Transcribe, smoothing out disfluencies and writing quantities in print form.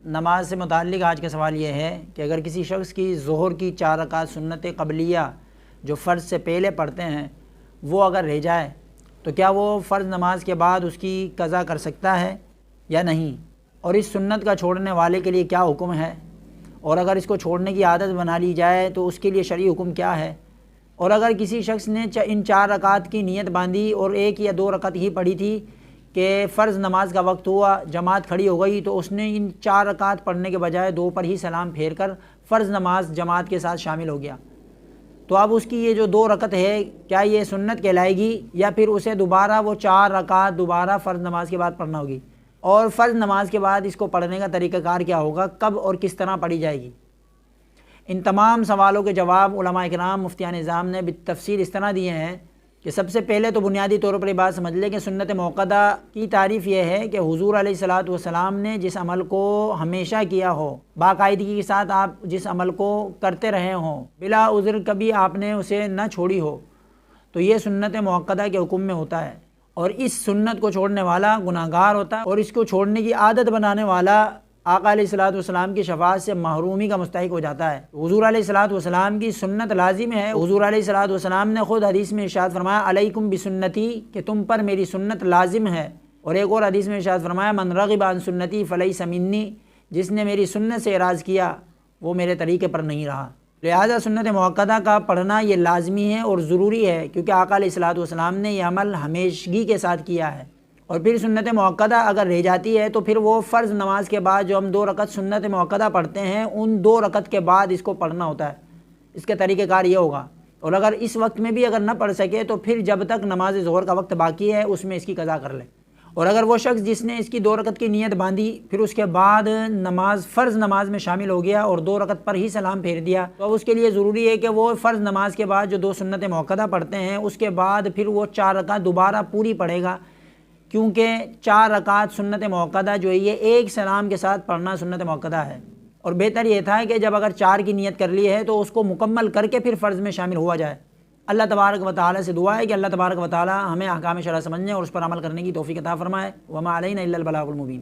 نماز سے متعلق آج کا سوال یہ ہے کہ اگر کسی شخص کی ظہر کی 4 رکعت سنت قبلیہ جو فرض سے پہلے پڑھتے ہیں وہ اگر رہ جائے تو کیا وہ فرض نماز کے بعد اس کی قضا کر سکتا ہے یا نہیں، اور اس سنت کا چھوڑنے والے کے لیے کیا حکم ہے، اور اگر اس کو چھوڑنے کی عادت بنا لی جائے تو اس کے لیے شرعی حکم کیا ہے، اور اگر کسی شخص نے ان 4 رکعت کی نیت باندھی اور 1 یا 2 رکعت ہی پڑھی تھی کہ فرض نماز کا وقت ہوا، جماعت کھڑی ہو گئی تو اس نے ان 4 رکعت پڑھنے کے بجائے 2 پر ہی سلام پھیر کر فرض نماز جماعت کے ساتھ شامل ہو گیا، تو اب اس کی یہ جو 2 رکعت ہے کیا یہ سنت کہلائے گی یا پھر اسے دوبارہ وہ 4 رکعت دوبارہ فرض نماز کے بعد پڑھنا ہوگی، اور فرض نماز کے بعد اس کو پڑھنے کا طریقہ کار کیا ہوگا، کب اور کس طرح پڑھی جائے گی؟ ان تمام سوالوں کے جواب علماء کرام مفتیان نظام نے بالتفصیل اس طرح دیے ہیں کہ سب سے پہلے تو بنیادی طور پر یہ بات سمجھ لیں کہ سنت موقدہ کی تعریف یہ ہے کہ حضور علیہ الصلاۃ والسلام نے جس عمل کو ہمیشہ کیا ہو، باقاعدگی کے ساتھ آپ جس عمل کو کرتے رہے ہوں، بلا عذر کبھی آپ نے اسے نہ چھوڑی ہو، تو یہ سنت موقدہ کے حکم میں ہوتا ہے، اور اس سنت کو چھوڑنے والا گناہگار ہوتا ہے، اور اس کو چھوڑنے کی عادت بنانے والا آقا علیہ الصلاۃ والسلام کی شفاعت سے محرومی کا مستحق ہو جاتا ہے۔ حضور علیہ الصلاۃ والسلام کی سنت لازم ہے۔ حضور علیہ الصلاۃ والسلام نے خود حدیث میں ارشاد فرمایا علیکم بسنتی، کہ تم پر میری سنت لازم ہے، اور ایک اور حدیث میں ارشاد فرمایا من رغب عن سنتی فلیس منی، جس نے میری سنت سے اعراض کیا وہ میرے طریقے پر نہیں رہا۔ لہذا سنت موقدہ کا پڑھنا یہ لازمی ہے اور ضروری ہے، کیونکہ آقا علیہ الصلاۃ والسلام نے یہ عمل ہمیشگی کے ساتھ کیا ہے۔ اور پھر سنت موقدہ اگر رہ جاتی ہے تو پھر وہ فرض نماز کے بعد جو ہم 2 رکعت سنت موقدہ پڑھتے ہیں ان 2 رکعت کے بعد اس کو پڑھنا ہوتا ہے، اس کے طریقہ کار یہ ہوگا، اور اگر اس وقت میں بھی اگر نہ پڑھ سکے تو پھر جب تک نماز ظہر کا وقت باقی ہے اس میں اس کی قضا کر لے۔ اور اگر وہ شخص جس نے اس کی 2 رکعت کی نیت باندھی پھر اس کے بعد فرض نماز میں شامل ہو گیا اور 2 رکعت پر ہی سلام پھیر دیا، تو اب اس کے لیے ضروری ہے کہ وہ فرض نماز کے بعد جو 2 سنت موقدہ پڑھتے ہیں اس کے بعد پھر وہ 4 رکعت دوبارہ پوری پڑھے گا، کیونکہ 4 رکعت سنت موقدہ جو ہے یہ ایک سلام کے ساتھ پڑھنا سنت موقدہ ہے، اور بہتر یہ تھا کہ جب اگر 4 کی نیت کر لی ہے تو اس کو مکمل کر کے پھر فرض میں شامل ہوا جائے۔ اللہ تبارک و تعالیٰ سے دعا ہے کہ اللہ تبارک و تعالیٰ ہمیں احکام شرع سمجھنے اور اس پر عمل کرنے کی توفیق عطا فرمائے۔ وما علینا الا البلاغ المبین۔